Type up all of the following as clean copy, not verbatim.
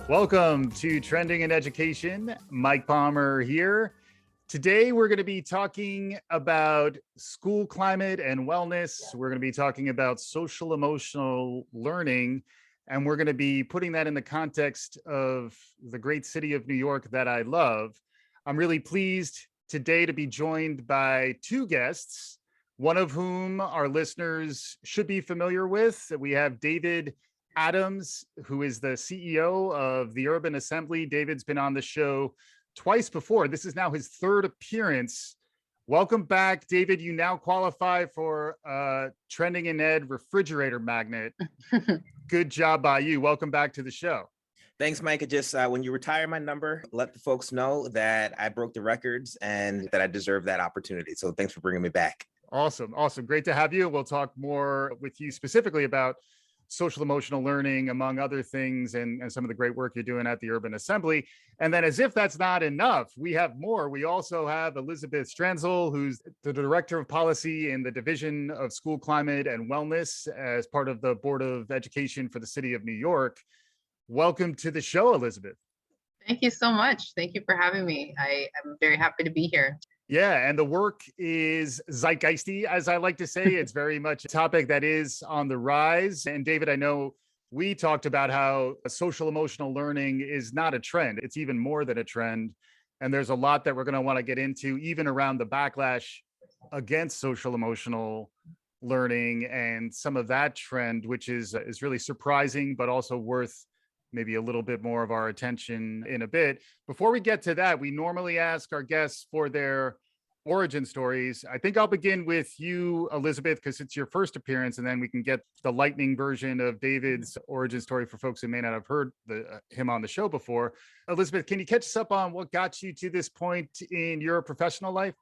Welcome to Trending in Education. Mike Palmer here. Today, we're going to be talking about school climate and wellness. We're going to be talking about social emotional learning, and we're going to be putting that in the context of the great city of New York that I love. I'm really pleased today to be joined by two guests, one of whom our listeners should be familiar with. We have David Adams, who is the CEO of the Urban Assembly. David's been on the show twice before. This is now his third appearance. Welcome back, David. You now qualify for Trending in Ed refrigerator magnet. Good job by you. Welcome back to the show. Thanks, Mike. Just when you retire my number, let the folks know that I broke the records and that I deserve that opportunity. So thanks for bringing me back. Awesome. Great to have you. We'll talk more with you specifically about social emotional learning, among other things, and some of the great work you're doing at the Urban Assembly. And then, as if that's not enough, we have more. We also have Elizabeth Stranzel, who's the Director of Policy in the Division of School Climate and Wellness as part of the Board of Education for the City of New York. Welcome to the show, Elizabeth. Thank you so much. Thank you for having me. I am very happy to be here. Yeah, and the work is zeitgeisty, as I like to say. It's very much a topic that is on the rise. And David, I know we talked about how social emotional learning is not a trend. It's even more than a trend. And there's a lot that we're going to want to get into, even around the backlash against social emotional learning and some of that trend, which is really surprising, but also worth maybe a little bit more of our attention in a bit. Before we get to that, we normally ask our guests for their origin stories. I think I'll begin with you, Elizabeth, because it's your first appearance, and then we can get the lightning version of David's origin story for folks who may not have heard him on the show before. Elizabeth, can you catch us up on what got you to this point in your professional life?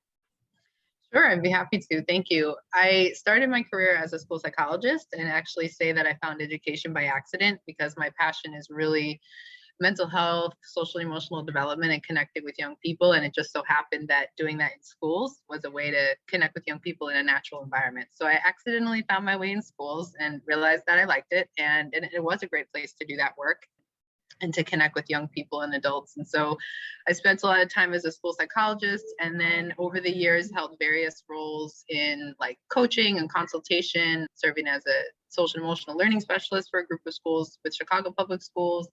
Sure, I'd be happy to. Thank you. I started my career as a school psychologist, and actually say that I found education by accident because my passion is really mental health, social emotional development, and connecting with young people. And it just so happened that doing that in schools was a way to connect with young people in a natural environment. So I accidentally found my way in schools and realized that I liked it. And it was a great place to do that work and to connect with young people and adults. And so I spent a lot of time as a school psychologist, and then over the years held various roles in like coaching and consultation, serving as a social emotional learning specialist for a group of schools with Chicago Public Schools,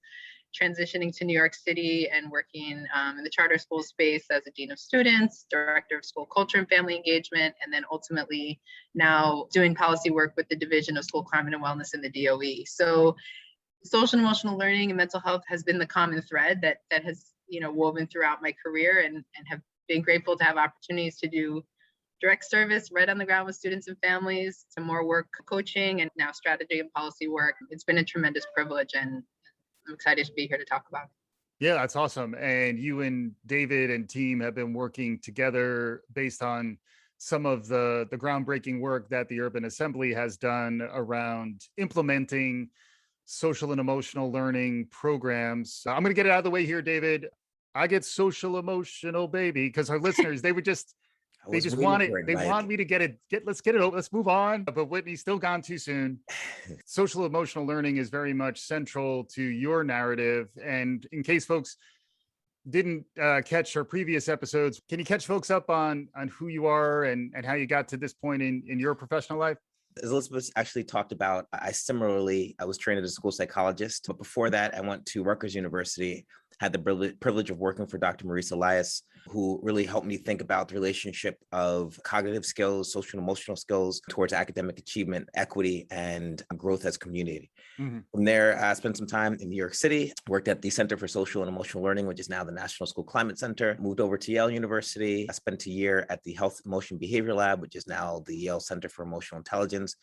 transitioning to New York City and working in the charter school space as a dean of students, director of school culture and family engagement, and then ultimately now doing policy work with the Division of School Climate and Wellness in the DOE. So social and emotional learning and mental health has been the common thread that has woven throughout my career, and have been grateful to have opportunities to do direct service right on the ground with students and families, to more work coaching, and now strategy and policy work. It's been a tremendous privilege, and I'm excited to be here to talk about it. Yeah, that's awesome. And you and David and team have been working together based on some of the groundbreaking work that the Urban Assembly has done around implementing social and emotional learning programs. I'm going to get it out of the way here, David. I get social emotional, baby, because our listeners, they just want it. They want me to let's get it over. Let's move on. But Whitney's still gone too soon. Social emotional learning is very much central to your narrative. And in case folks didn't catch our previous episodes, can you catch folks up on who you are and how you got to this point in your professional life? As Elizabeth actually talked about, I was trained as a school psychologist, but before that, I went to Rutgers University, had the privilege of working for Dr. Maurice Elias, who really helped me think about the relationship of cognitive skills, social and emotional skills towards academic achievement, equity, and growth as a community. Mm-hmm. From there, I spent some time in New York City, worked at the Center for Social and Emotional Learning, which is now the National School Climate Center, moved over to Yale University. I spent a year at the Health, Emotion, Behavior Lab, which is now the Yale Center for Emotional Intelligence.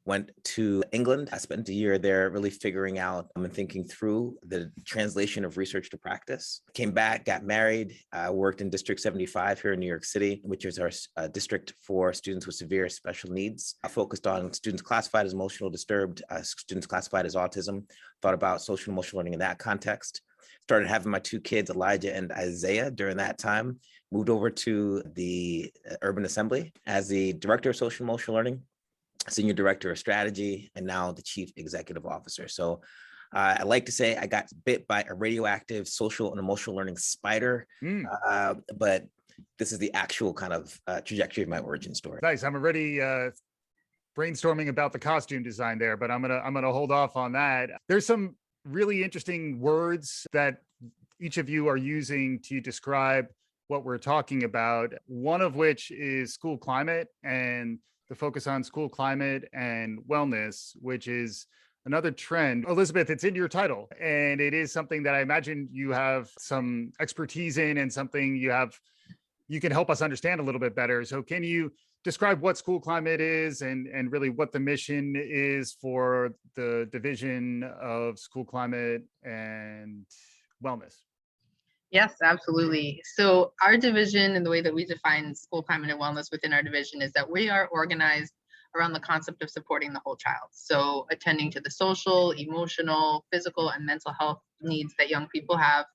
Went to England. I spent a year there really figuring out and thinking through the translation of research to practice. Came back, got married. I worked in District 75 here in New York City, which is our district for students with severe special needs. I focused on students classified as emotional disturbed, students classified as autism, thought about social and emotional learning in that context. Started having my two kids, Elijah and Isaiah, during that time. Moved over to the Urban Assembly as the Director of Social and Emotional Learning, Senior Director of Strategy, and now the Chief Executive Officer. So I like to say I got bit by a radioactive social and emotional learning spider, but this is the actual kind of trajectory of my origin story. Nice. I'm already brainstorming about the costume design there, but I'm gonna hold off on that. There's some really interesting words that each of you are using to describe what we're talking about. One of which is school climate and the focus on school climate and wellness, which is another trend. Elizabeth, it's in your title, and it is something that I imagine you have some expertise in and something you can help us understand a little bit better. So can you describe what school climate is and really what the mission is for the Division of School Climate and Wellness? Yes, absolutely. So our division and the way that we define school climate and wellness within our division is that we are organized around the concept of supporting the whole child. So attending to the social, emotional, physical, and mental health needs that young people have,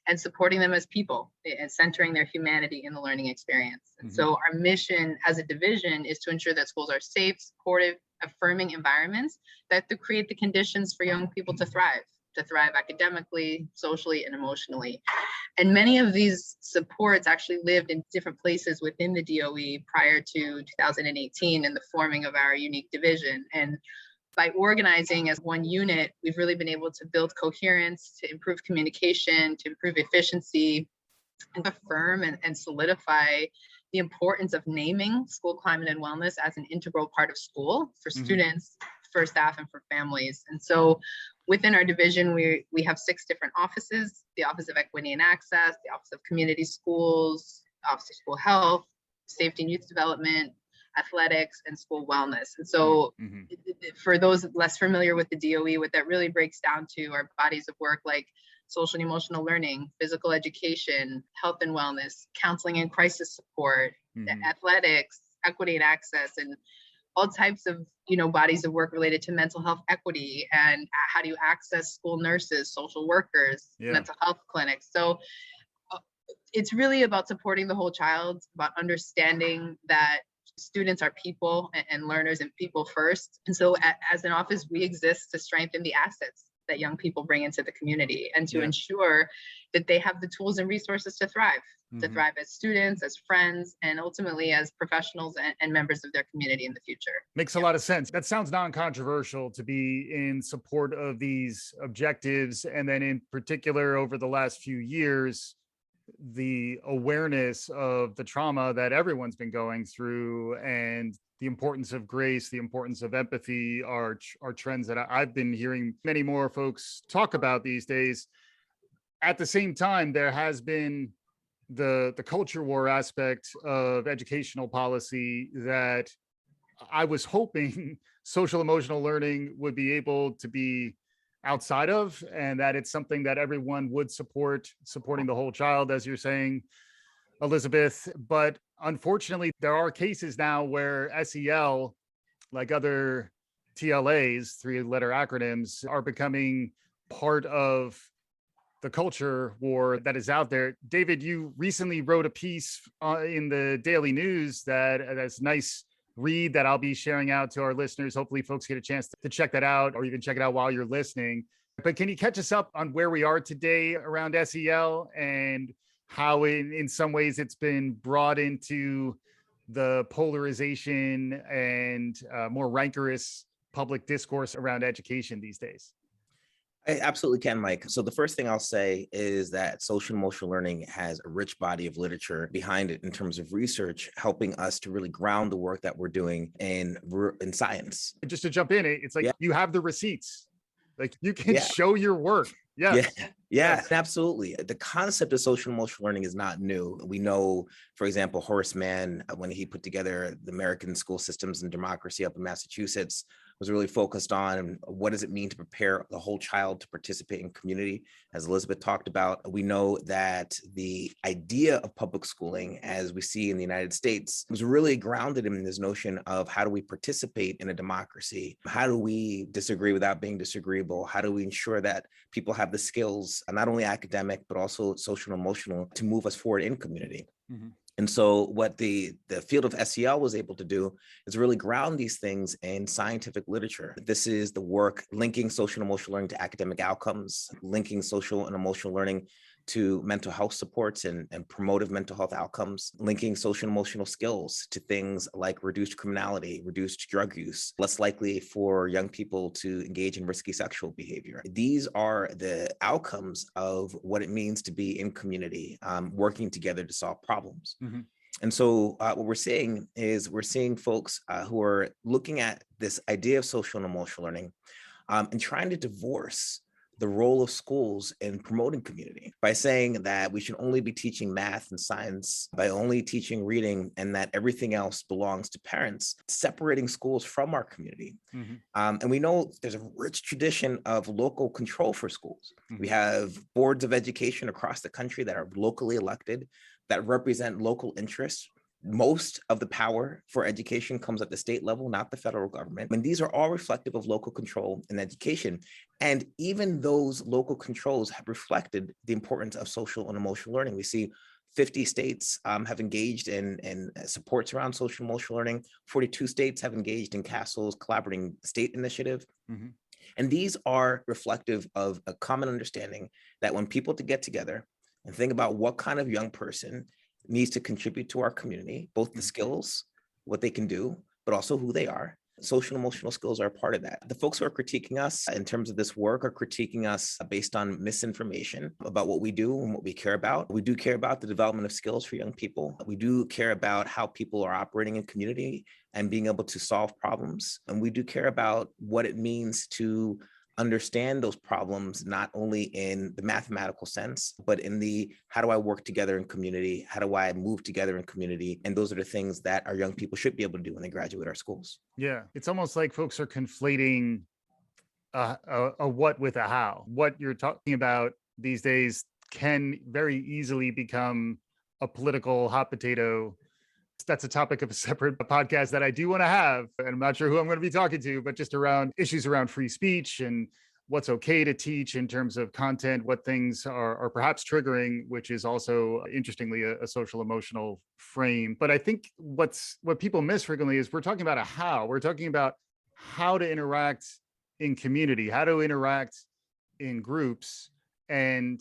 and supporting them as people and centering their humanity in the learning experience. And so our mission as a division is to ensure that schools are safe, supportive, affirming environments that to create the conditions for young people to thrive academically, socially, and emotionally. And many of these supports actually lived in different places within the DOE prior to 2018 and the forming of our unique division. And by organizing as one unit, we've really been able to build coherence, to improve communication, to improve efficiency, and affirm and solidify the importance of naming school climate and wellness as an integral part of school for students, for staff, and for families. And so within our division, we have 6 different offices: the Office of Equity and Access, the Office of Community Schools, Office of School Health, Safety and Youth Development, Athletics, and School Wellness. And so for those less familiar with the DOE, what that really breaks down to are bodies of work like social and emotional learning, physical education, health and wellness, counseling and crisis support, athletics, equity and access, and all types of bodies of work related to mental health equity and how do you access school nurses, social workers, mental health clinics. So it's really about supporting the whole child, about understanding that students are people and learners and people first. And so as an office, we exist to strengthen the assets that young people bring into the community and to ensure that they have the tools and resources to thrive as students, as friends, and ultimately as professionals and members of their community in the future. Makes a lot of sense. That sounds non-controversial to be in support of these objectives. And then in particular, over the last few years, the awareness of the trauma that everyone's been going through and the importance of grace, the importance of empathy are trends that I've been hearing many more folks talk about these days. At the same time, there has been the culture war aspect of educational policy that I was hoping social emotional learning would be able to be outside of, and that it's something that everyone would supporting the whole child, as you're saying, Elizabeth. But unfortunately, there are cases now where SEL, like other TLAs, 3-letter acronyms, are becoming part of the culture war that is out there. David, you recently wrote a piece in the Daily News that's nice read that I'll be sharing out to our listeners. Hopefully folks get a chance to check that out, or even check it out while you're listening. But can you catch us up on where we are today around SEL and how in some ways it's been brought into the polarization and more rancorous public discourse around education these days? I absolutely can, Mike. So the first thing I'll say is that social emotional learning has a rich body of literature behind it in terms of research, helping us to really ground the work that we're doing in science. Just to jump in, it's like you have the receipts, like you can show your work. Yes. Yes, absolutely. The concept of social emotional learning is not new. We know, for example, Horace Mann, when he put together the American School Systems and Democracy up in Massachusetts, was really focused on what does it mean to prepare the whole child to participate in community. As Elizabeth talked about, we know that the idea of public schooling, as we see in the United States, was really grounded in this notion of how do we participate in a democracy? How do we disagree without being disagreeable? How do we ensure that people have the skills, not only academic, but also social and emotional, to move us forward in community? And so what the field of SEL was able to do is really ground these things in scientific literature. This is the work linking social and emotional learning to academic outcomes, linking social and emotional learning to mental health supports and promotive mental health outcomes, linking social and emotional skills to things like reduced criminality, reduced drug use, less likely for young people to engage in risky sexual behavior. These are the outcomes of what it means to be in community, working together to solve problems. Mm-hmm. And so what we're seeing is we're seeing folks who are looking at this idea of social and emotional learning and trying to divorce the role of schools in promoting community by saying that we should only be teaching math and science, by only teaching reading, and that everything else belongs to parents, separating schools from our community. Mm-hmm. And we know there's a rich tradition of local control for schools. Mm-hmm. We have boards of education across the country that are locally elected, that represent local interests. Most of the power for education comes at the state level, not the federal government. And these are all reflective of local control in education. And even those local controls have reflected the importance of social and emotional learning. We see 50 states have engaged in supports around social and emotional learning. 42 states have engaged in CASEL's Collaborating State Initiative. Mm-hmm. And these are reflective of a common understanding that when people get together and think about what kind of young person needs to contribute to our community, both the skills, what they can do, but also who they are. Social and emotional skills are a part of that. The folks who are critiquing us in terms of this work are critiquing us based on misinformation about what we do and what we care about. We do care about the development of skills for young people. We do care about how people are operating in community and being able to solve problems. And we do care about what it means to understand those problems, not only in the mathematical sense, but in the how do I work together in community? How do I move together in community? And those are the things that our young people should be able to do when they graduate our schools. Yeah, it's almost like folks are conflating a what with a how. What you're talking about these days can very easily become a political hot potato. That's a topic of a separate podcast that I do want to have. And I'm not sure who I'm going to be talking to, but just around issues around free speech and what's okay to teach in terms of content, what things are perhaps triggering, which is also interestingly a social emotional frame. But I think what people miss frequently is we're talking about a how. We're talking about how to interact in community, how to interact in groups. And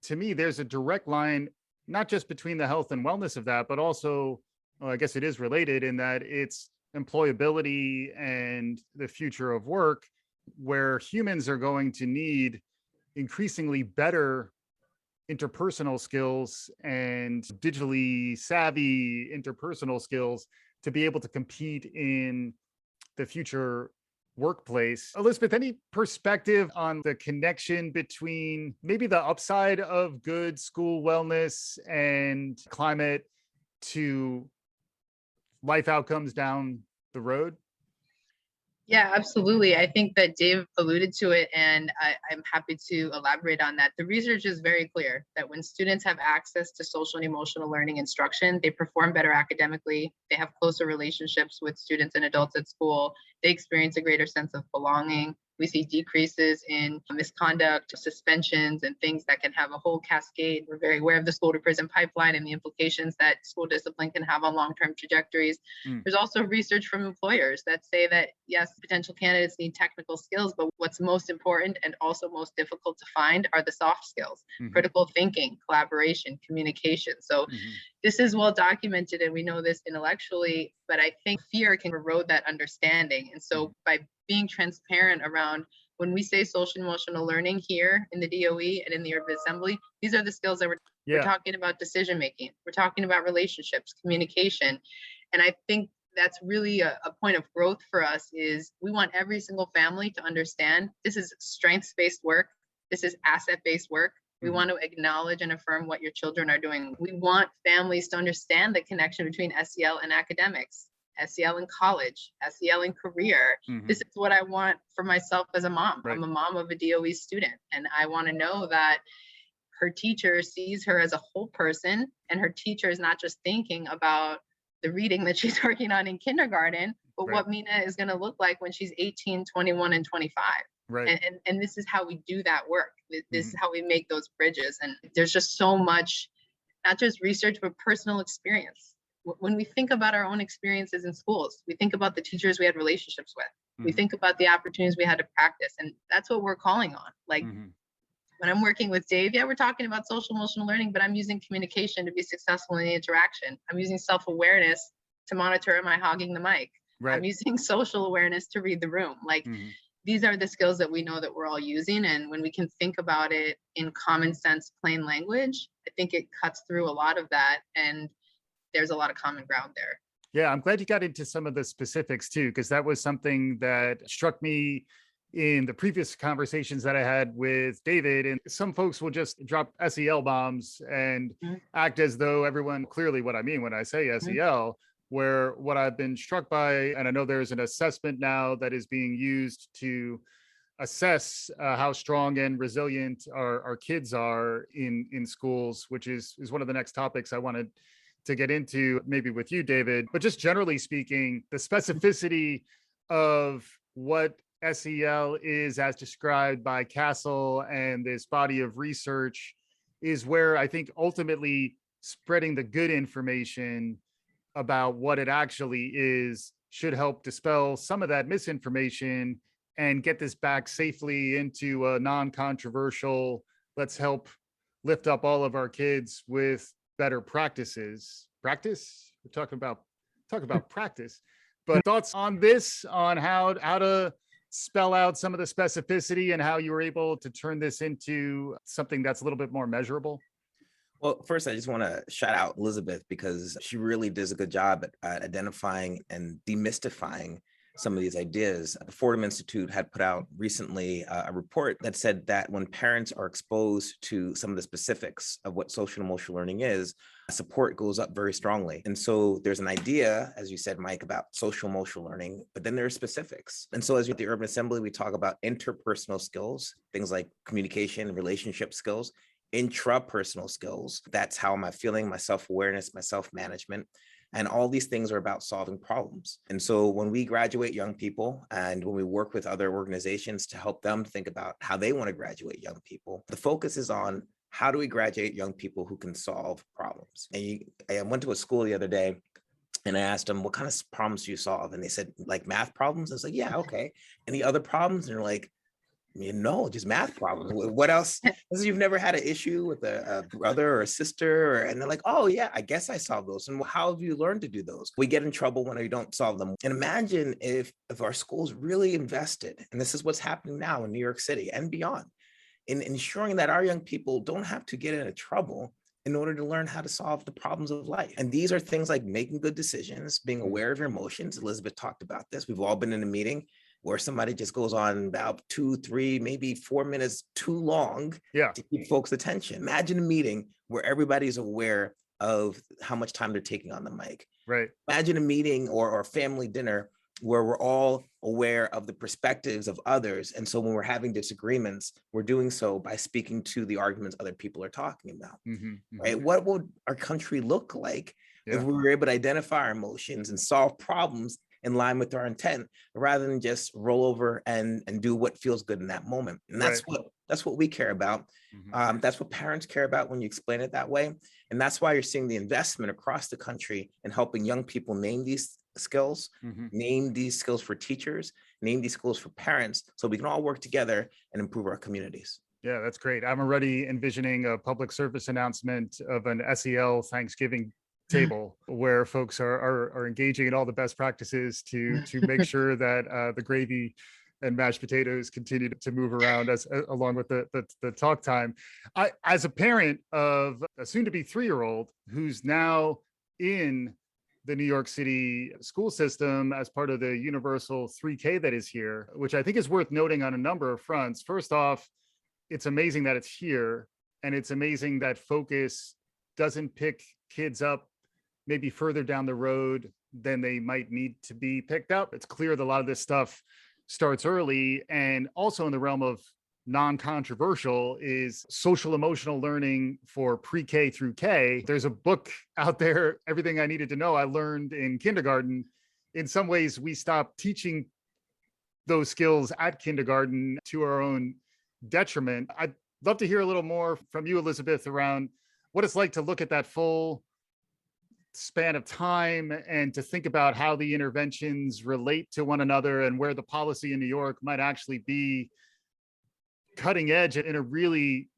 to me, there's a direct line, not just between the health and wellness of that, but also, well, I guess it is related in that it's employability and the future of work, where humans are going to need increasingly better interpersonal skills and digitally savvy interpersonal skills to be able to compete in the future workplace. Elizabeth, any perspective on the connection between maybe the upside of good school wellness and climate to life outcomes down the road? Yeah, absolutely. I think that Dave alluded to it, and I'm happy to elaborate on that. The research is very clear that when students have access to social and emotional learning instruction, they perform better academically, they have closer relationships with students and adults at school, they experience a greater sense of belonging. We see decreases in misconduct, suspensions, and things that can have a whole cascade. We're very aware of the school to prison pipeline and the implications that school discipline can have on long-term trajectories. There's also research from employers that say that, yes, potential candidates need technical skills, but what's most important and also most difficult to find are the soft skills, critical thinking, collaboration, communication. So this is well documented, and we know this intellectually, but I think fear can erode that understanding. And so by being transparent around when we say social emotional learning here in the DOE and in the Urban Assembly, these are the skills that we're talking about: decision making, we're talking about relationships, communication. And I think that's really a point of growth for us. Is we want every single family to understand this is strengths-based work, this is asset-based work. We want to acknowledge and affirm what your children are doing. We want families to understand the connection between SEL and academics, SEL in college, SEL in career. This is what I want for myself as a mom. Right. I'm a mom of a DOE student, and I want to know that her teacher sees her as a whole person, and her teacher is not just thinking about the reading that she's working on in kindergarten, but what Mina is going to look like when she's 18, 21, and 25. Right. And this is how we do that work. This is how we make those bridges. And there's just so much not just research, but personal experience. When we think about our own experiences in schools, we think about the teachers we had relationships with. We think about the opportunities we had to practice. And that's what we're calling on. Like when I'm working with Dave, yeah, we're talking about social emotional learning, but I'm using communication to be successful in the interaction. I'm using self-awareness to monitor, am I hogging the mic? Right. I'm using social awareness to read the room. Like these are the skills that we know that we're all using. And when we can think about it in common sense, plain language, I think it cuts through a lot of that. And there's a lot of common ground there. Yeah, I'm glad you got into some of the specifics too, because that was something that struck me in the previous conversations that I had with David. And some folks will just drop SEL bombs and act as though everyone, clearly what I mean when I say SEL, where what I've been struck by, and I know there's an assessment now that is being used to assess how strong and resilient our kids are in schools, which is one of the next topics I wanted to get into, maybe with you, David. But just generally speaking, the specificity of what SEL is as described by Castle and this body of research is where I think ultimately spreading the good information about what it actually is should help dispel some of that misinformation and get this back safely into a non-controversial, let's help lift up all of our kids with better practices. Practice? We're talking about practice. But thoughts on this, on how to spell out some of the specificity and how you were able to turn this into something that's a little bit more measurable? Well, first, I just want to shout out Elizabeth because she really does a good job at identifying and demystifying some of these ideas. The Fordham Institute had put out recently a report that said that when parents are exposed to some of the specifics of what social emotional learning is, support goes up very strongly. And so there's an idea, as you said, Mike, about social emotional learning, but then there's specifics. And so as with the Urban Assembly, we talk about interpersonal skills, things like communication, relationship skills, intrapersonal skills. That's how am I feeling, my self-awareness, my self-management. And all these things are about solving problems. And so when we graduate young people and when we work with other organizations to help them think about how they want to graduate young people, the focus is on how do we graduate young people who can solve problems? And I went to a school the other day and I asked them, what kind of problems do you solve? And they said, like math problems. I was like, yeah, okay. Any other problems? And they're like, no, just math problems. What else? This is, you've never had an issue with a brother or a sister, and they're like, oh yeah, I guess I solved those. And how have you learned to do those? We get in trouble when we don't solve them. And imagine if our schools really invested, and this is what's happening now in New York City and beyond, in ensuring that our young people don't have to get into trouble in order to learn how to solve the problems of life. And these are things like making good decisions, being aware of your emotions. Elizabeth talked about this. We've all been in a meeting where somebody just goes on about 2, 3, maybe 4 minutes too long to keep folks' attention. Imagine a meeting where everybody's aware of how much time they're taking on the mic. Right. Imagine a meeting or family dinner where we're all aware of the perspectives of others. And so when we're having disagreements, we're doing so by speaking to the arguments other people are talking about, right? What would our country look like if we were able to identify our emotions and solve problems in line with our intent, rather than just roll over and do what feels good in that moment? And that's what we care about. That's what parents care about when you explain it that way. And that's why you're seeing the investment across the country in helping young people name these skills, name these skills for teachers, name these skills for parents, so we can all work together and improve our communities. Yeah, that's great. I'm already envisioning a public service announcement of an SEL Thanksgiving table where folks are engaging in all the best practices to make sure that the gravy and mashed potatoes continue to move around along with the talk time. I, as a parent of a soon-to-be 3-year-old who's now in the New York City school system as part of the universal 3K that is here, which I think is worth noting on a number of fronts. First off, it's amazing that it's here, and it's amazing that Focus doesn't pick kids up maybe further down the road than they might need to be picked up. It's clear that a lot of this stuff starts early. And also in the realm of non-controversial is social emotional learning for pre-K through K. There's a book out there, Everything I Needed to Know I Learned in Kindergarten. In some ways, we stopped teaching those skills at kindergarten to our own detriment. I'd love to hear a little more from you, Elizabeth, around what it's like to look at that full span of time and to think about how the interventions relate to one another and where the policy in New York might actually be cutting edge in a really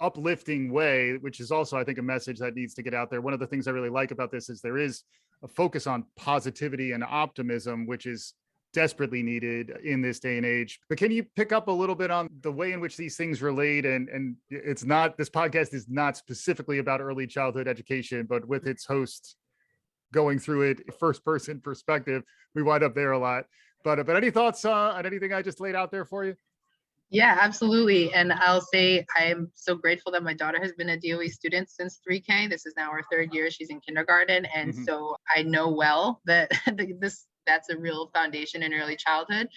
uplifting way, which is also, I think, a message that needs to get out there. One of the things I really like about this is there is a focus on positivity and optimism, which is desperately needed in this day and age. But can you pick up a little bit on the way in which these things relate? And it's not, this podcast is not specifically about early childhood education, but with its host going through it first person perspective, we wind up there a lot. But any thoughts on anything I just laid out there for you? Yeah, absolutely. And I'll say I'm so grateful that my daughter has been a DOE student since 3K. This is now her third year. She's in kindergarten. And so I know well that that's a real foundation in early childhood.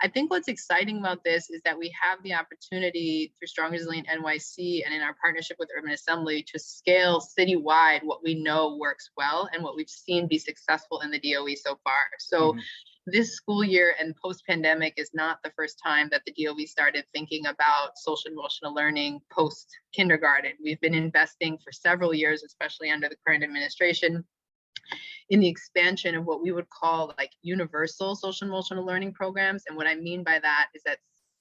I think what's exciting about this is that we have the opportunity through Strong Resilient NYC and in our partnership with Urban Assembly to scale citywide what we know works well and what we've seen be successful in the DOE so far. So this school year and post-pandemic is not the first time that the DOE started thinking about social emotional learning post-kindergarten. We've been investing for several years, especially under the current administration, in the expansion of what we would call like universal social emotional learning programs. And what I mean by that is that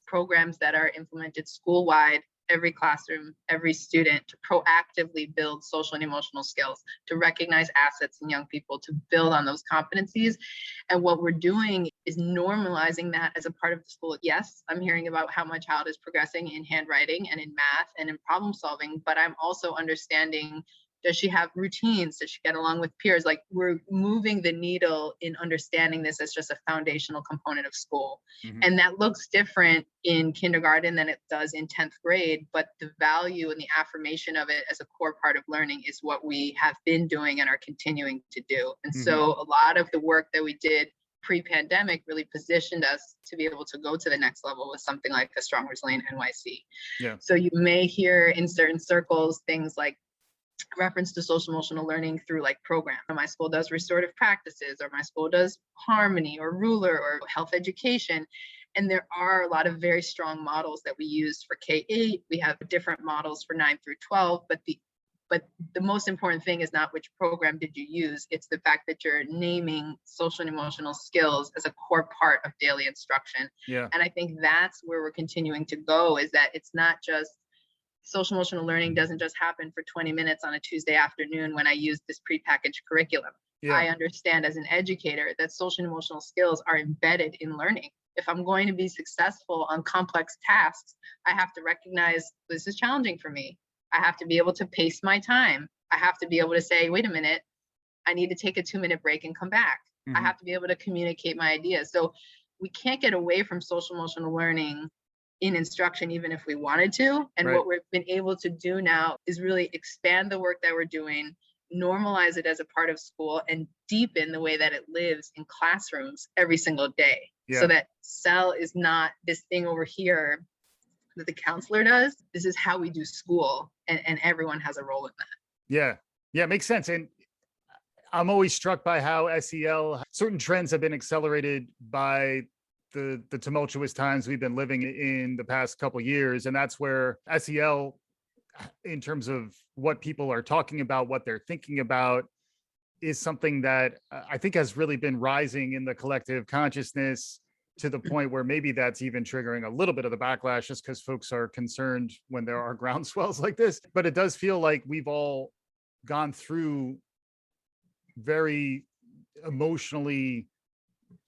programs that are implemented school-wide, every classroom, every student, to proactively build social and emotional skills, to recognize assets in young people, to build on those competencies. And what we're doing is normalizing that as a part of the school. Yes, I'm hearing about how my child is progressing in handwriting and in math and in problem solving, but I'm also understanding, does she have routines? Does she get along with peers? Like, we're moving the needle in understanding this as just a foundational component of school. And that looks different in kindergarten than it does in 10th grade, but the value and the affirmation of it as a core part of learning is what we have been doing and are continuing to do. And so a lot of the work that we did pre-pandemic really positioned us to be able to go to the next level with something like a Strong Resilient NYC. So you may hear in certain circles things like reference to social emotional learning through like program. My school does restorative practices, or my school does harmony or ruler or health education. And there are a lot of very strong models that we use for K-8. We have different models for 9 through 12, but the most important thing is not which program did you use. It's the fact that you're naming social and emotional skills as a core part of daily instruction. And I think that's where we're continuing to go, is that it's not just social emotional learning doesn't just happen for 20 minutes on a Tuesday afternoon when I use this prepackaged curriculum. I understand as an educator that social and emotional skills are embedded in learning. If I'm going to be successful on complex tasks, I have to recognize this is challenging for me. I have to be able to pace my time. I have to be able to say, wait a minute, I need to take a 2-minute break and come back. I have to be able to communicate my ideas. So we can't get away from social emotional learning in instruction, even if we wanted to. And what we've been able to do now is really expand the work that we're doing, normalize it as a part of school, and deepen the way that it lives in classrooms every single day. So that CEL is not this thing over here that the counselor does. This is how we do school, and everyone has a role in that. Yeah, makes sense. And I'm always struck by how SEL, certain trends have been accelerated by the tumultuous times we've been living in the past couple of years. And that's where SEL, in terms of what people are talking about, what they're thinking about, is something that I think has really been rising in the collective consciousness, to the point where maybe that's even triggering a little bit of the backlash, just because folks are concerned when there are groundswells like this. But it does feel like we've all gone through very emotionally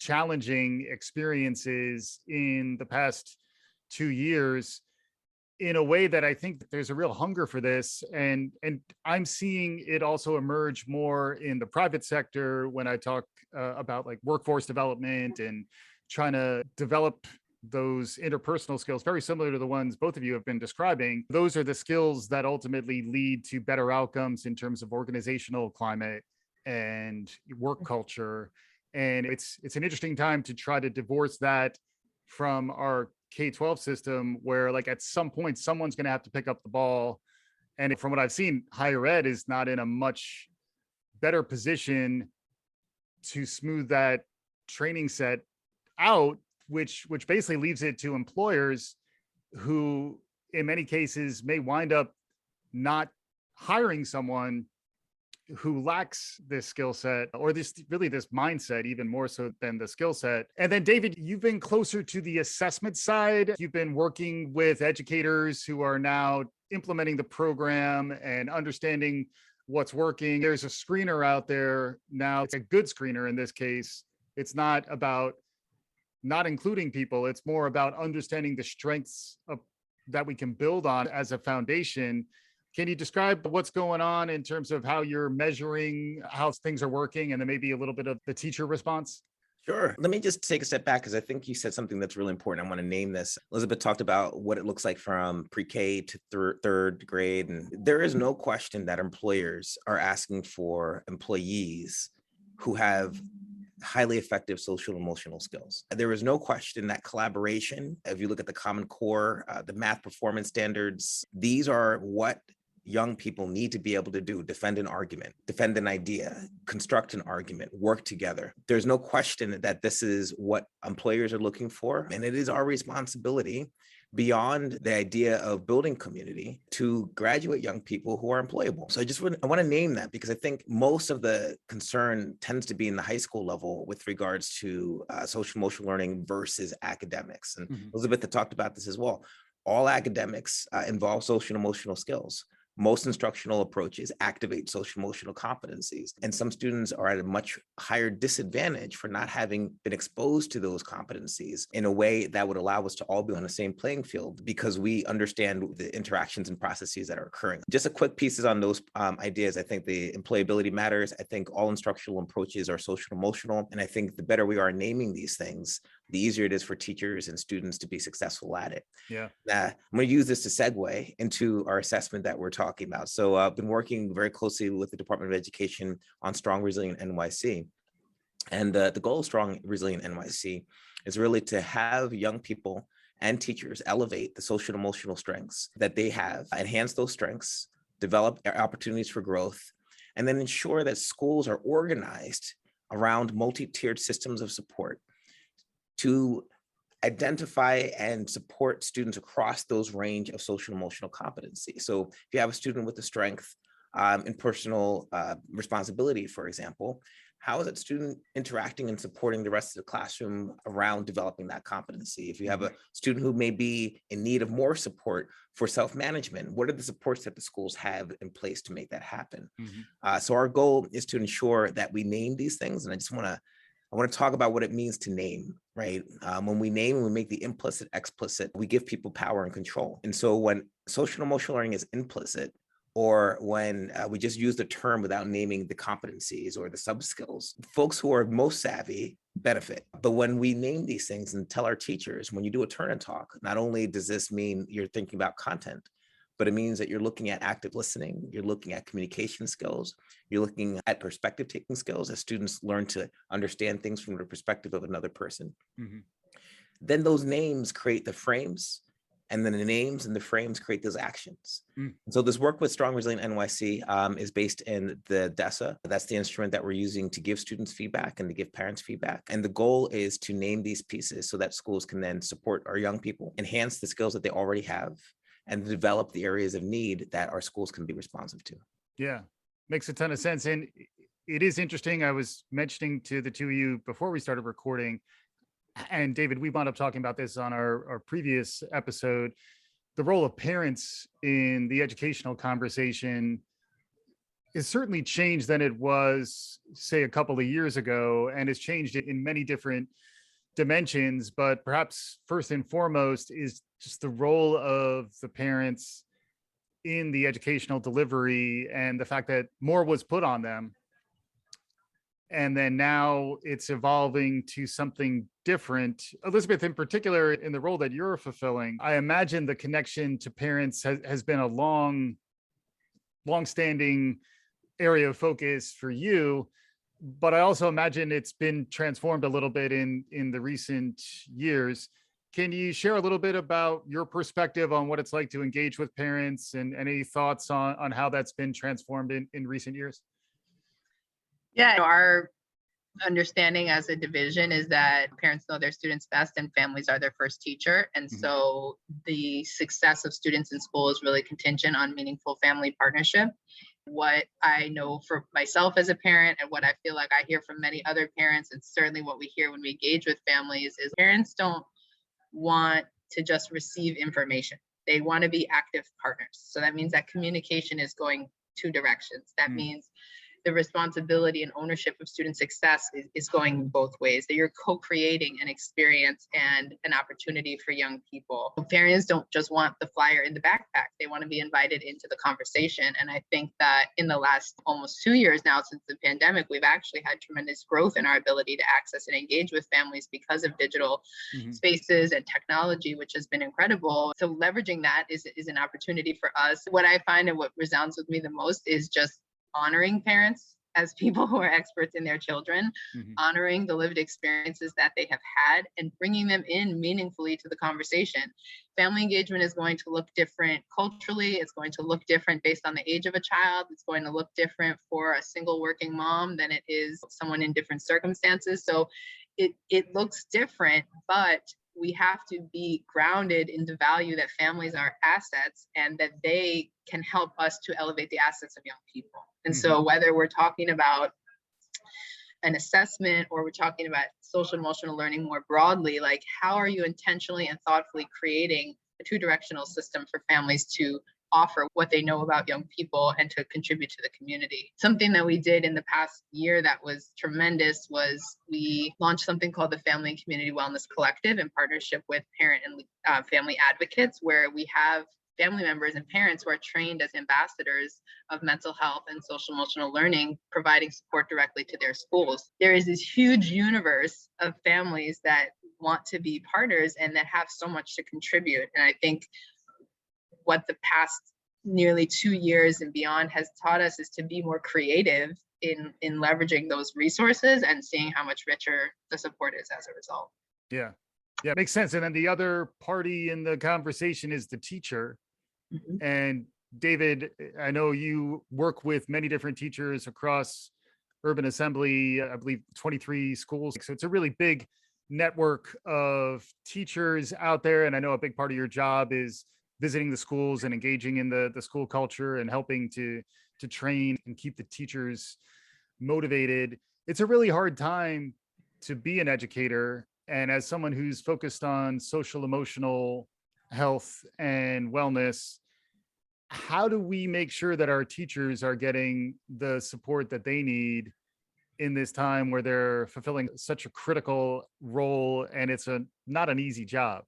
challenging experiences in the past 2 years, in a way that I think there's a real hunger for this. And I'm seeing it also emerge more in the private sector when I talk about like workforce development and trying to develop those interpersonal skills, very similar to the ones both of you have been describing. Those are the skills that ultimately lead to better outcomes in terms of organizational climate and work culture. And it's an interesting time to try to divorce that from our K-12 system, where like at some point someone's going to have to pick up the ball. And from what I've seen, higher ed is not in a much better position to smooth that training set out, which basically leaves it to employers who in many cases may wind up not hiring someone who lacks this skill set or this mindset, even more so than the skill set. And then David, you've been closer to the assessment side. You've been working with educators who are now implementing the program and understanding what's working. There's a screener out there now. It's a good screener in this case. It's not about not including people. It's more about understanding the strengths that we can build on as a foundation. Can you describe what's going on in terms of how you're measuring how things are working, and then maybe a little bit of the teacher response? Sure. Let me just take a step back because I think you said something that's really important. I want to name this. Elizabeth talked about what it looks like from pre-K to third grade. And there is no question that employers are asking for employees who have highly effective social emotional skills. There is no question that collaboration, if you look at the Common Core, the math performance standards, these are what young people need to be able to do: defend an argument, defend an idea, construct an argument, work together. There's no question that this is what employers are looking for. And it is our responsibility, beyond the idea of building community, to graduate young people who are employable. So I want to name that because I think most of the concern tends to be in the high school level with regards to social emotional learning versus academics. And Elizabeth had talked about this as well. All academics involve social and emotional skills. Most instructional approaches activate social emotional competencies, and some students are at a much higher disadvantage for not having been exposed to those competencies in a way that would allow us to all be on the same playing field because we understand the interactions and processes that are occurring. Just a quick pieces on those ideas. I think the employability matters. I think all instructional approaches are social emotional, and I think the better we are naming these things, the easier it is for teachers and students to be successful at it. Yeah. I'm going to use this to segue into our assessment that we're talking about. So I've been working very closely with the Department of Education on Strong, Resilient NYC. And the goal of Strong, Resilient NYC is really to have young people and teachers elevate the social and emotional strengths that they have, enhance those strengths, develop opportunities for growth, and then ensure that schools are organized around multi-tiered systems of support to identify and support students across those range of social and emotional competency. So if you have a student with a strength in personal responsibility, for example, how is that student interacting and supporting the rest of the classroom around developing that competency? If you have a student who may be in need of more support for self-management, what are the supports that the schools have in place to make that happen? So our goal is to ensure that we name these things. And I want to talk about what it means to name, right? When we name and we make the implicit explicit, we give people power and control. And so when social and emotional learning is implicit, or when we just use the term without naming the competencies or the sub-skills, folks who are most savvy benefit. But when we name these things and tell our teachers, when you do a turn and talk, not only does this mean you're thinking about content, but it means that you're looking at active listening, you're looking at communication skills, you're looking at perspective taking skills as students learn to understand things from the perspective of another person. Then those names create the frames, and then the names and the frames create those actions. So this work with Strong Resilient NYC is based in the DESA. That's the instrument that we're using to give students feedback and to give parents feedback. And the goal is to name these pieces so that schools can then support our young people, enhance the skills that they already have, and develop the areas of need that our schools can be responsive to. Yeah, makes a ton of sense. And it is interesting. I was mentioning to the two of you before we started recording, and David, we wound up talking about this on our previous episode, the role of parents in the educational conversation is certainly changed than it was, say, a couple of years ago, and has changed in many different dimensions. But perhaps first and foremost is just the role of the parents in the educational delivery and the fact that more was put on them. And then now it's evolving to something different. Elizabeth, in particular, in the role that you're fulfilling, I imagine the connection to parents has been a long-standing area of focus for you. But I also imagine it's been transformed a little bit in the recent years. Can you share a little bit about your perspective on what it's like to engage with parents and any thoughts on how that's been transformed in recent years? Yeah, our understanding as a division is that parents know their students best and families are their first teacher. And Mhm. so the success of students in school is really contingent on meaningful family partnership. What I know for myself as a parent and what I feel like I hear from many other parents, and certainly what we hear when we engage with families, is parents don't want to just receive information. They want to be active partners. So that means that communication is going two directions. That Mm. means the responsibility and ownership of student success is going both ways, that you're co-creating an experience and an opportunity for young people. Parents don't just want the flyer in the backpack. They want to be invited into the conversation. And I think that in the last almost 2 years now since the pandemic, we've actually had tremendous growth in our ability to access and engage with families because of digital Mhm. spaces and technology, which has been incredible. So leveraging that is an opportunity for us. What I find and what resounds with me the most is just honoring parents as people who are experts in their children, Mhm. honoring the lived experiences that they have had, and bringing them in meaningfully to the conversation. Family engagement is going to look different culturally. It's going to look different based on the age of a child. It's going to look different for a single working mom than it is someone in different circumstances. So it looks different, but we have to be grounded in the value that families are assets and that they can help us to elevate the assets of young people. And Mhm. so whether we're talking about an assessment or we're talking about social emotional learning more broadly, like how are you intentionally and thoughtfully creating a two-directional system for families to offer what they know about young people and to contribute to the community. Something that we did in the past year that was tremendous was we launched something called the Family and Community Wellness Collective in partnership with parent and family advocates, where we have family members and parents who are trained as ambassadors of mental health and social emotional learning, providing support directly to their schools. There is this huge universe of families that want to be partners and that have so much to contribute. And I think what the past nearly 2 years and beyond has taught us is to be more creative in leveraging those resources and seeing how much richer the support is as a result. Yeah. Yeah, makes sense. And then the other party in the conversation is the teacher. Mhm. And David, I know you work with many different teachers across Urban Assembly, I believe 23 schools. So it's a really big network of teachers out there. And I know a big part of your job is visiting the schools and engaging in the school culture and helping to train and keep the teachers motivated. It's a really hard time to be an educator. And as someone who's focused on social emotional health and wellness, how do we make sure that our teachers are getting the support that they need in this time where they're fulfilling such a critical role and it's a not an easy job?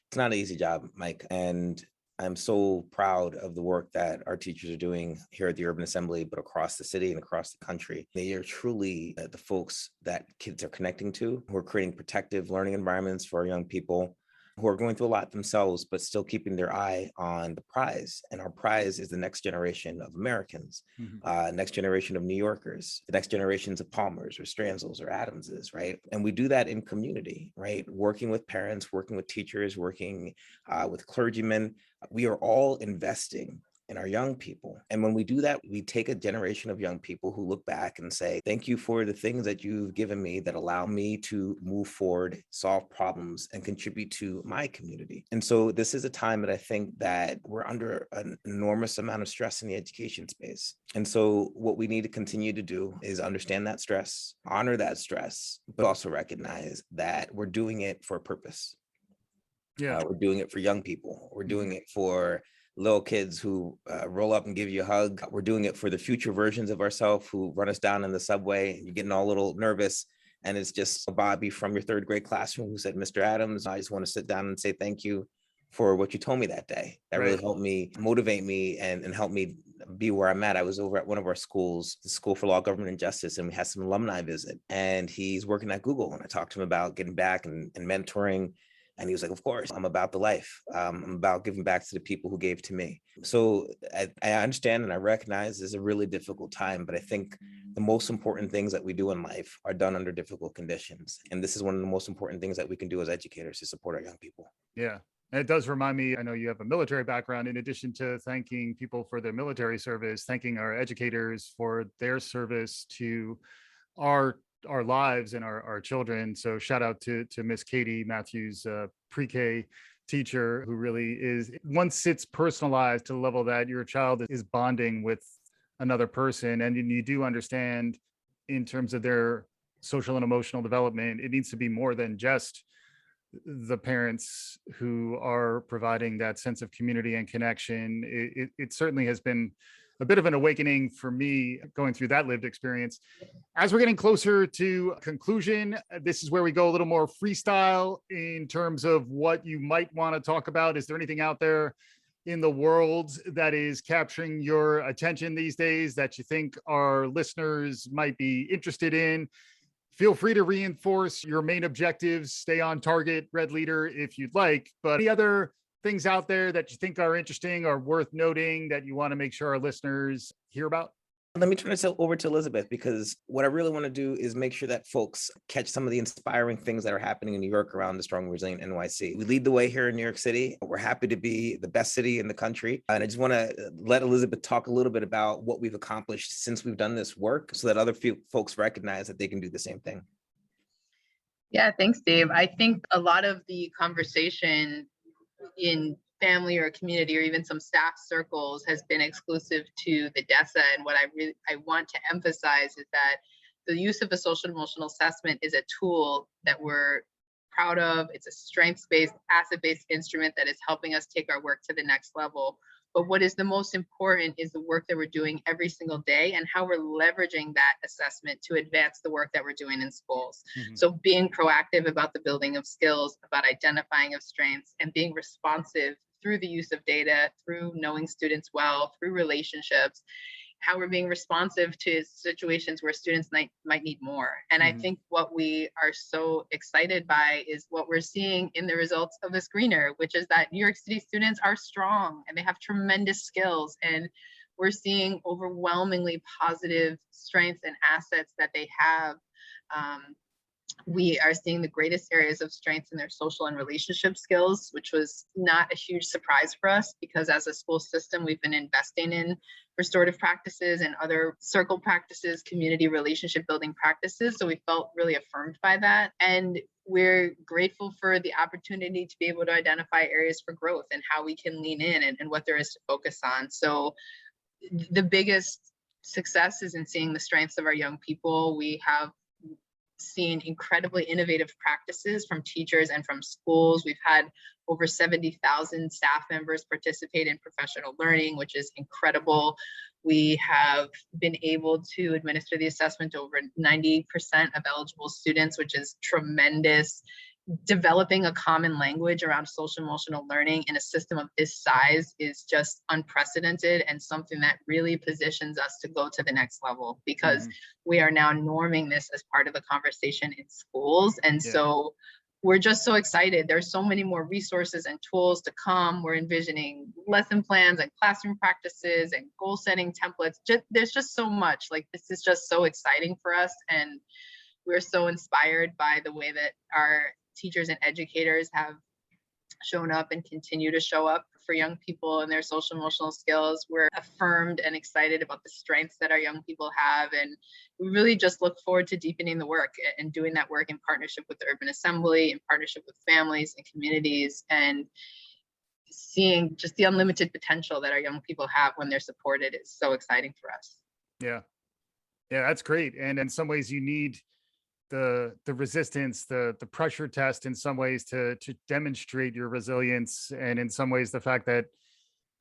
It's not an easy job, Mike. And I'm so proud of the work that our teachers are doing here at the Urban Assembly, but across the city and across the country. They are truly the folks that kids are connecting to, who are creating protective learning environments for our young people, who are going through a lot themselves, but still keeping their eye on the prize. And our prize is the next generation of Americans, Mhm. next generation of New Yorkers, the next generations of Palmers or Stranzels or Adamses, right? And we do that in community, right? Working with parents, working with teachers, working with clergymen. We are all investing in our young people. And when we do that, we take a generation of young people who look back and say, thank you for the things that you've given me that allow me to move forward, solve problems, and contribute to my community. And so this is a time that I think that we're under an enormous amount of stress in the education space. And so what we need to continue to do is understand that stress, honor that stress, but also recognize that we're doing it for a purpose. Yeah. We're doing it for young people. We're doing Mhm. it for little kids who roll up and give you a hug. We're doing it for the future versions of ourselves who run us down in the subway. You're getting all a little nervous. And it's just Bobby from your third grade classroom who said, Mr. Adams, I just want to sit down and say thank you for what you told me that day. That really Right. helped me motivate me and help me be where I'm at. I was over at one of our schools, the School for Law, Government, and Justice, and we had some alumni visit. And he's working at Google. And I talked to him about getting back and mentoring. And he was like, of course, I'm about the life. I'm about giving back to the people who gave to me. So I understand and I recognize it's a really difficult time, but I think the most important things that we do in life are done under difficult conditions. And this is one of the most important things that we can do as educators to support our young people. Yeah. And it does remind me, I know you have a military background. In addition to thanking people for their military service, thanking our educators for their service to our lives and our children. So shout out to Miss Katie Matthews, pre-K teacher, who really is, once it's personalized to the level that your child is bonding with another person, and you do understand in terms of their social and emotional development, it needs to be more than just the parents who are providing that sense of community and connection. It certainly has been a bit of an awakening for me going through that lived experience. As we're getting closer to conclusion, this is where we go a little more freestyle in terms of what you might want to talk about. Is there anything out there in the world that is capturing your attention these days that you think our listeners might be interested in? Feel free to reinforce your main objectives, stay on target, Red Leader, if you'd like. But any other things out there that you think are interesting or worth noting that you want to make sure our listeners hear about? Let me turn it over to Elizabeth, because what I really want to do is make sure that folks catch some of the inspiring things that are happening in New York around the Strong Resilient NYC. We lead the way here in New York City. We're happy to be the best city in the country. And I just want to let Elizabeth talk a little bit about what we've accomplished since we've done this work, so that other folks recognize that they can do the same thing. Yeah, thanks, Dave. I think a lot of the conversation in family or community or even some staff circles has been exclusive to the DESA. And what I want to emphasize is that the use of a social emotional assessment is a tool that we're proud of. It's a strengths-based, asset-based instrument that is helping us take our work to the next level. But what is the most important is the work that we're doing every single day and how we're leveraging that assessment to advance the work that we're doing in schools. Mm-hmm. So being proactive about the building of skills, about identifying of strengths, and being responsive through the use of data, through knowing students well, through relationships, how we're being responsive to situations where students might need more. And I think what we are so excited by is what we're seeing in the results of the screener, which is that New York City students are strong and they have tremendous skills. And we're seeing overwhelmingly positive strengths and assets that they have. We are seeing the greatest areas of strength in their social and relationship skills, which was not a huge surprise for us, because as a school system, we've been investing in restorative practices and other circle practices, community relationship building practices. So we felt really affirmed by that. And we're grateful for the opportunity to be able to identify areas for growth and how we can lean in and what there is to focus on. So the biggest success is in seeing the strengths of our young people. We have seen incredibly innovative practices from teachers and from schools. We've had over 70,000 staff members participate in professional learning, which is incredible. We have been able to administer the assessment to over 90% of eligible students, which is tremendous. Developing a common language around social emotional learning in a system of this size is just unprecedented and something that really positions us to go to the next level, because we are now norming this as part of the conversation in schools. And so we're just so excited. There's so many more resources and tools to come. We're envisioning lesson plans and classroom practices and goal setting templates. There's just so much. Like, this is just so exciting for us. And we're so inspired by the way that our teachers and educators have shown up and continue to show up for young people and their social emotional skills. We're affirmed and excited about the strengths that our young people have. And we really just look forward to deepening the work and doing that work in partnership with the Urban Assembly, in partnership with families and communities, and seeing just the unlimited potential that our young people have when they're supported is so exciting for us. Yeah, that's great. And in some ways you need the resistance, the pressure test in some ways to demonstrate your resilience. And in some ways, the fact that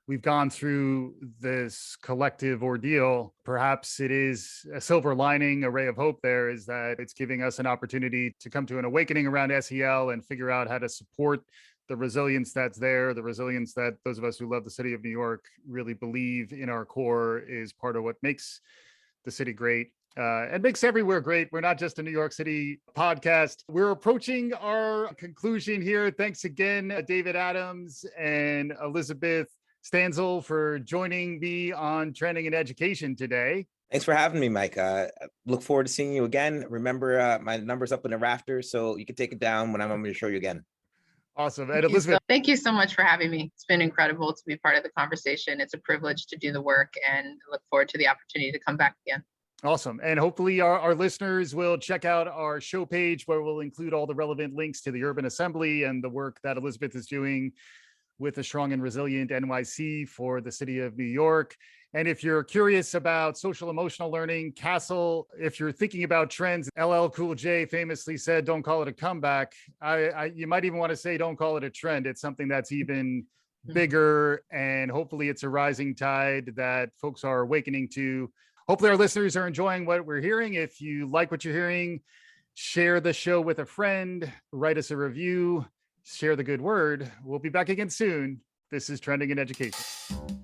we've gone through this collective ordeal, perhaps it is a silver lining, a ray of hope there, is that it's giving us an opportunity to come to an awakening around SEL and figure out how to support the resilience that's there, the resilience that those of us who love the city of New York really believe in our core is part of what makes the city great. And makes everywhere great. We're not just a New York City podcast. We're approaching our conclusion here. Thanks again, David Adams and Elizabeth Stanzel, for joining me on Trending in Education today. Thanks for having me, Mike. Look forward to seeing you again. Remember, my number's up in the rafters, so you can take it down when I'm going to show you again. Awesome. And Elizabeth, thank you so much for having me. It's been incredible to be part of the conversation. It's a privilege to do the work, and I look forward to the opportunity to come back again. Awesome. And hopefully our listeners will check out our show page where we'll include all the relevant links to the Urban Assembly and the work that Elizabeth is doing with a strong and resilient NYC for the city of New York. And if you're curious about social emotional learning, Castle, if you're thinking about trends, LL Cool J famously said, don't call it a comeback. You might even want to say, don't call it a trend. It's something that's even bigger, and hopefully it's a rising tide that folks are awakening to. Hopefully our listeners are enjoying what we're hearing. If you like what you're hearing, share the show with a friend, write us a review, share the good word. We'll be back again soon. This is Trending in Education.